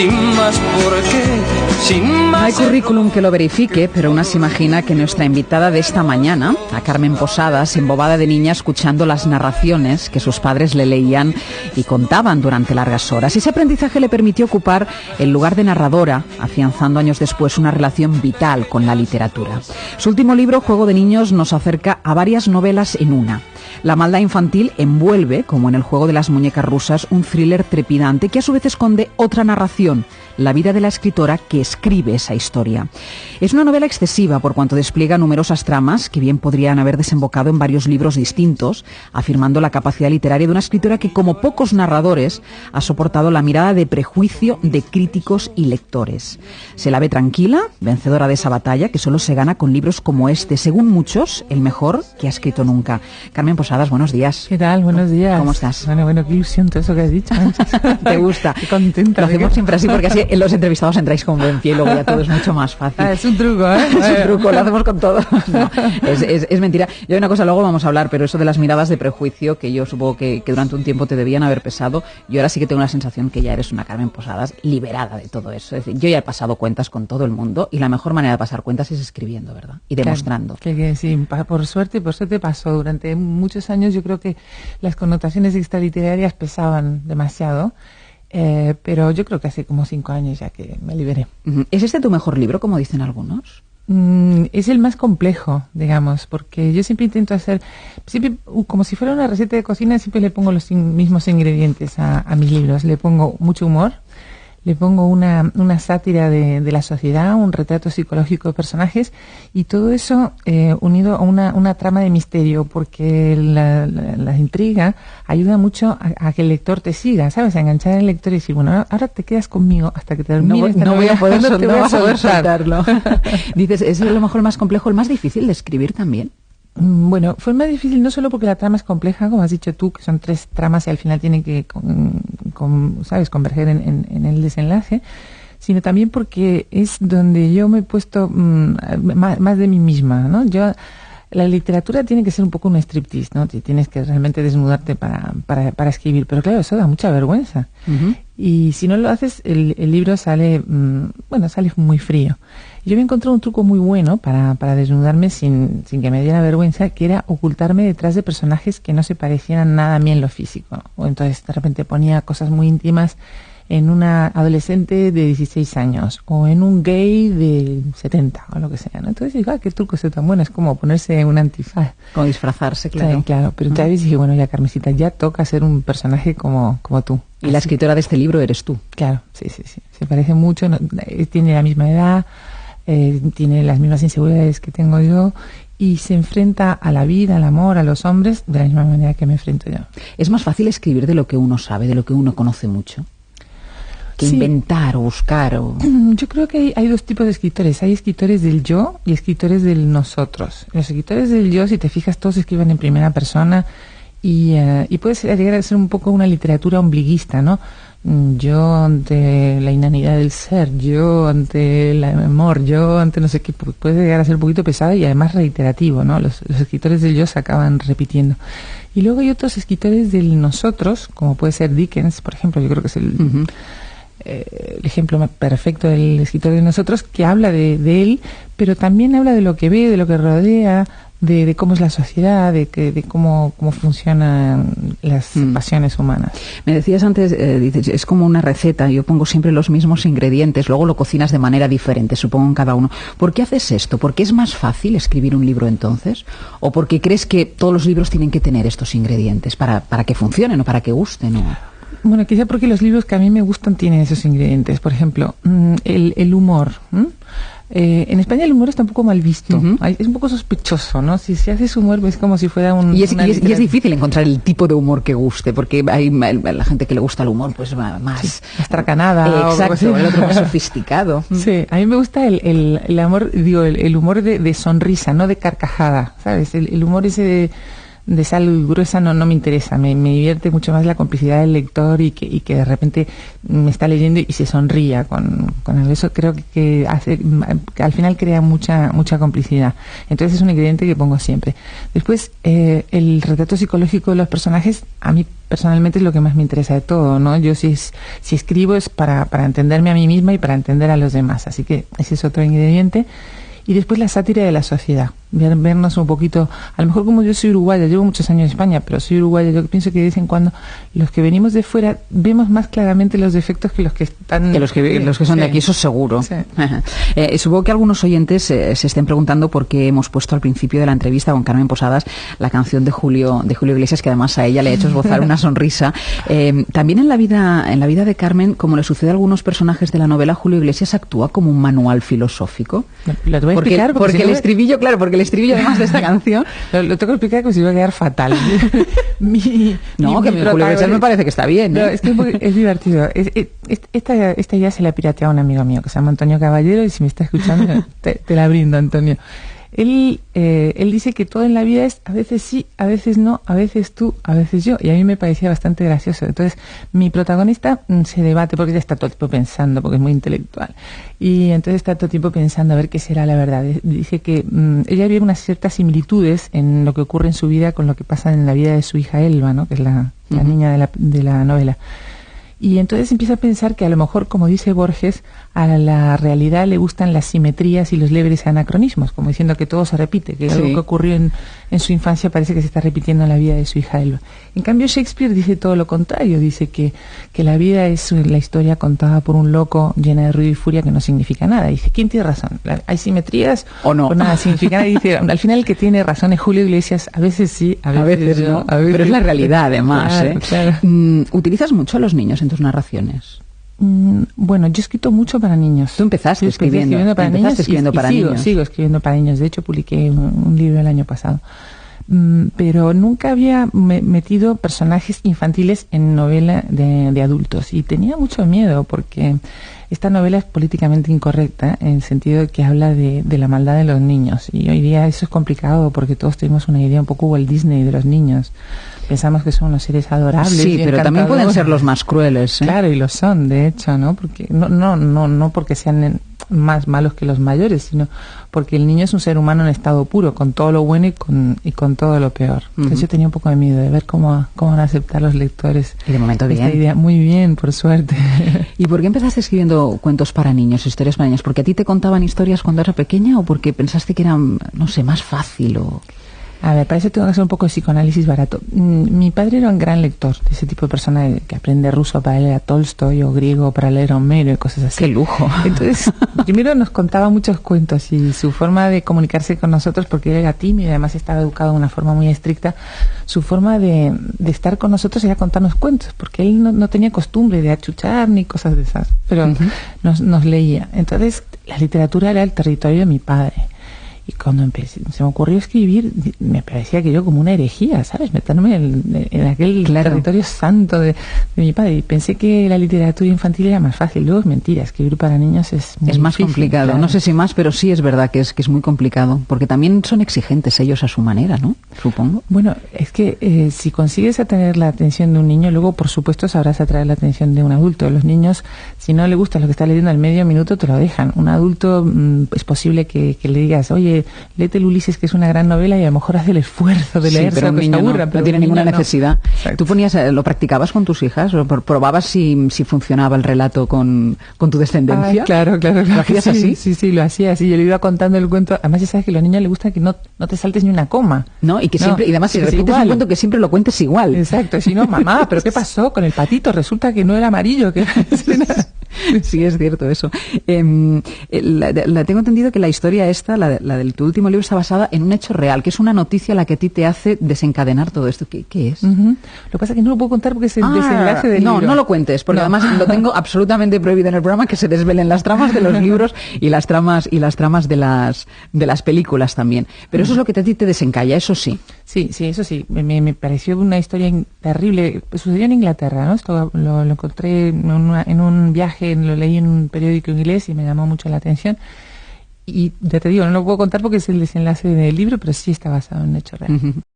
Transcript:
sin más por qué, sin más... No hay currículum que lo verifique, pero una se imagina que nuestra invitada de esta mañana, a Carmen Posadas, embobada de niña escuchando las narraciones que sus padres le leían y contaban durante largas horas. Ese aprendizaje le permitió ocupar el lugar de narradora, afianzando años después una relación vital con la literatura. Su último libro, Juego de Niños, nos acerca a varias novelas en una. La maldad infantil envuelve, como en El juego de las muñecas rusas, un thriller trepidante que a su vez esconde otra narración, la vida de la escritora que escribe esa historia. Es una novela excesiva por cuanto despliega numerosas tramas que bien podrían haber desembocado en varios libros distintos, afirmando la capacidad literaria de una escritora que, como pocos narradores, ha soportado la mirada de prejuicio de críticos y lectores. Se la ve tranquila, vencedora de esa batalla que solo se gana con libros como este, según muchos, el mejor que ha escrito nunca. Carmen Posadas, buenos días. ¿Qué tal? Buenos días. ¿Cómo estás? Bueno, qué ilusión todo eso que has dicho. ¿Te gusta? Qué contenta. Lo hacemos siempre así porque así en los entrevistados entráis con buen pie y luego ya todo es mucho más fácil. Es un truco, ¿eh? Es un truco, lo hacemos con todo. No, es mentira. Y hay una cosa, luego vamos a hablar, pero eso de las miradas de prejuicio, que yo supongo que durante un tiempo te debían haber pesado, yo ahora sí que tengo la sensación que ya eres una Carmen Posadas liberada de todo eso. Es decir, yo ya he pasado cuentas con todo el mundo y la mejor manera de pasar cuentas es escribiendo, ¿verdad? Y demostrando. Claro, que sí, por suerte pasó. Durante muchos años yo creo que las connotaciones extraliterarias pesaban demasiado. Pero yo creo que hace como 5 años ya que me liberé. ¿Es este tu mejor libro, como dicen algunos? Es el más complejo, digamos, porque yo siempre intento hacer, como si fuera una receta de cocina, siempre le pongo los mismos ingredientes a mis libros. Le pongo mucho humor, le pongo una sátira de la sociedad, un retrato psicológico de personajes y todo eso unido a una trama de misterio, porque la intriga ayuda mucho a que el lector te siga, ¿sabes? A enganchar al lector y decir, bueno, ahora te quedas conmigo hasta que termine. No voy a poder soltarlo. Dices, ¿es a lo mejor el más complejo, el más difícil de escribir también? Bueno, fue más difícil no solo porque la trama es compleja, como has dicho tú, que son 3 tramas y al final tienen que ¿sabes?, converger en el desenlace, sino también porque es donde yo me he puesto más de mí misma, ¿no? La literatura tiene que ser un poco un striptease, ¿no? Tienes que realmente desnudarte para escribir, pero claro, eso da mucha vergüenza. Uh-huh. Y si no lo haces, el libro sale muy frío. Yo me encontré un truco muy bueno para desnudarme sin que me diera vergüenza, que era ocultarme detrás de personajes que no se parecieran nada a mí en lo físico. O entonces de repente ponía cosas muy íntimas en una adolescente de 16 años o en un gay de 70 o lo que sea, ¿no? Entonces digo, qué truco es tan bueno, es como ponerse un antifaz. Como disfrazarse, claro. Sí, claro, pero otra vez dije, bueno, ya Carmencita, ya toca ser un personaje como tú. Y la escritora de este libro eres tú. Claro, sí. Se parece mucho, tiene la misma edad, tiene las mismas inseguridades que tengo yo y se enfrenta a la vida, al amor, a los hombres de la misma manera que me enfrento yo. ¿Es más fácil escribir de lo que uno sabe, de lo que uno conoce mucho? Que sí. Inventar o buscar o... Yo creo que hay 2 tipos de escritores. Hay escritores del yo y escritores del nosotros. Los escritores del yo, si te fijas, todos escriben en primera persona y puede llegar a ser un poco una literatura ombliguista, ¿no? Yo ante la inanidad del ser, yo ante el amor, yo ante no sé qué, puede llegar a ser un poquito pesado y además reiterativo, ¿no? Los escritores del yo se acaban repitiendo. Y luego hay otros escritores del nosotros, como puede ser Dickens, por ejemplo, yo creo que es el ejemplo más perfecto del escritor de nosotros, que habla de él, pero también habla de lo que ve, de lo que rodea, de cómo es la sociedad, de cómo funcionan las pasiones humanas. Me decías antes, dices, es como una receta, yo pongo siempre los mismos ingredientes, luego lo cocinas de manera diferente, supongo, en cada uno. ¿Por qué haces esto? ¿Por qué es más fácil escribir un libro entonces? ¿O porque crees que todos los libros tienen que tener estos ingredientes para que funcionen o para que gusten? ¿O? Bueno, quizá porque los libros que a mí me gustan tienen esos ingredientes. Por ejemplo, el humor. En España el humor está un poco mal visto. Uh-huh. Es un poco sospechoso, ¿no? Si haces humor es como si fuera un... Y es difícil encontrar el tipo de humor que guste, porque hay la gente que le gusta el humor pues más... Sí, astracanada. Exacto, el otro más sofisticado. Sí, a mí me gusta el humor de sonrisa, no de carcajada, ¿sabes? El humor ese de sal gruesa no me interesa. Me divierte mucho más la complicidad del lector y que de repente me está leyendo y se sonría con algo. Eso creo que hace, que al final crea mucha complicidad. Entonces es un ingrediente que pongo siempre. Después, el retrato psicológico de los personajes, a mí personalmente es lo que más me interesa de todo, ¿no? Yo si escribo es para entenderme a mí misma y para entender a los demás. Así que ese es otro ingrediente. Y después la sátira de la sociedad, vernos un poquito, a lo mejor como yo soy uruguaya, llevo muchos años en España, pero soy uruguaya, yo pienso que de vez en cuando los que venimos de fuera vemos más claramente los defectos que los que están... Que los que son de aquí, eso seguro. Sí. Supongo que algunos oyentes se estén preguntando por qué hemos puesto al principio de la entrevista con Carmen Posadas la canción de Julio Iglesias, que además a ella le ha hecho esbozar una sonrisa. También en la vida de Carmen, como le sucede a algunos personajes de la novela, Julio Iglesias actúa como un manual filosófico. Lo te voy a explicar porque si el estribillo, claro, porque el estribillo además de esta canción... Lo tengo que explicar como si iba a quedar fatal. Julio Iglesias me parece que está bien. No, es que es divertido. Esta idea se la pirateé a un amigo mío que se llama Antonio Caballero, y si me está escuchando, te la brindo, Antonio. Él dice que todo en la vida es a veces sí, a veces no, a veces tú, a veces yo, y a mí me parecía bastante gracioso. Entonces, mi protagonista se debate, porque ella está todo el tiempo pensando, porque es muy intelectual, y entonces está todo el tiempo pensando a ver qué será la verdad. Dice que ella ve unas ciertas similitudes en lo que ocurre en su vida con lo que pasa en la vida de su hija Elba, ¿no? Que es la niña de la novela. Y entonces empieza a pensar que a lo mejor, como dice Borges, a la realidad le gustan las simetrías y los leves anacronismos, como diciendo que todo se repite, que algo que ocurrió en su infancia parece que se está repitiendo en la vida de su hija Elba. En cambio, Shakespeare dice todo lo contrario, dice que la vida es la historia contada por un loco llena de ruido y furia que no significa nada. Dice, ¿quién tiene razón? ¿Hay simetrías o no? O nada significa nada. Y dice, al final el que tiene razón es Julio Iglesias, a veces sí, a veces no. A veces... Pero es la realidad, además. Claro. ¿Utilizas mucho a los niños en tus narraciones? Bueno, yo he escrito mucho para niños. Tú empezaste escribiendo para niños. Sigo escribiendo para niños. De hecho, publiqué un libro el año pasado. Pero nunca había metido personajes infantiles en novela de adultos. Y tenía mucho miedo porque esta novela es políticamente incorrecta en el sentido de que habla de la maldad de los niños. Y hoy día eso es complicado porque todos tenemos una idea un poco Walt Disney de los niños. Pensamos que son unos seres adorables. Sí, pero también pueden ser los más crueles. Claro, y lo son, de hecho, ¿no? Porque no porque sean más malos que los mayores, sino porque el niño es un ser humano en estado puro, con todo lo bueno y con todo lo peor. Entonces yo tenía un poco de miedo de ver cómo van a aceptar los lectores. Y de momento bien. Esta idea. Muy bien, por suerte. ¿Y por qué empezaste escribiendo cuentos para niños, historias para niños? ¿Porque a ti te contaban historias cuando eras pequeña o porque pensaste que era, no sé, más fácil o...? A ver, para eso tengo que hacer un poco de psicoanálisis barato. Mi padre era un gran lector, de ese tipo de persona que aprende ruso para leer a Tolstoy o griego para leer a Homero y cosas así. ¡Qué lujo! Entonces, primero nos contaba muchos cuentos y su forma de comunicarse con nosotros, porque él era tímido y además estaba educado de una forma muy estricta, su forma de estar con nosotros era contarnos cuentos, porque él no tenía costumbre de achuchar ni cosas de esas, pero nos leía. Entonces, la literatura era el territorio de mi padre. Y cuando se me ocurrió escribir, me parecía que yo como una herejía, ¿sabes? Meterme en aquel territorio santo de mi padre. Y pensé que la literatura infantil era más fácil. Luego es mentira, escribir para niños es muy más difícil, complicado. Claro. No sé si más, pero sí es verdad que es muy complicado. Porque también son exigentes ellos a su manera, ¿no? Supongo. Bueno, es que si consigues atraer la atención de un niño, luego por supuesto sabrás atraer la atención de un adulto. Los niños, si no le gusta lo que está leyendo al medio minuto, te lo dejan. Un adulto es posible que le digas, oye, léete el Ulises, que es una gran novela, y a lo mejor hace el esfuerzo de leerse, pero un niño aburra, no tiene ninguna necesidad. Exacto. ¿Tú lo practicabas con tus hijas? ¿O probabas si funcionaba el relato con tu descendencia? Claro. ¿Lo hacías así? Sí, lo hacía así. Yo le iba contando el cuento. Además, ya sabes que a los niños les gusta que no te saltes ni una coma. No, y que siempre, y además si repites un cuento que siempre lo cuentes igual. Exacto. Si no, mamá, ¿pero qué pasó con el patito? Resulta que no era amarillo, que Sí, es cierto eso. Tengo entendido que la historia esta, la del tu último libro, está basada en un hecho real, que es una noticia la que a ti te hace desencadenar todo esto. ¿Qué es? Lo que pasa es que no lo puedo contar porque es el desenlace del libro. No lo cuentes, porque además lo tengo absolutamente prohibido en el programa, que se desvelen las tramas de los libros y las tramas de las películas también. Pero eso es lo que a ti te desencalla, eso sí. Sí, eso sí. Me pareció una historia terrible. Sucedió en Inglaterra, ¿no? Esto lo encontré en un viaje, lo leí en un periódico inglés y me llamó mucho la atención. Y ya te digo, no lo puedo contar porque es el desenlace del libro, pero sí está basado en un hecho real.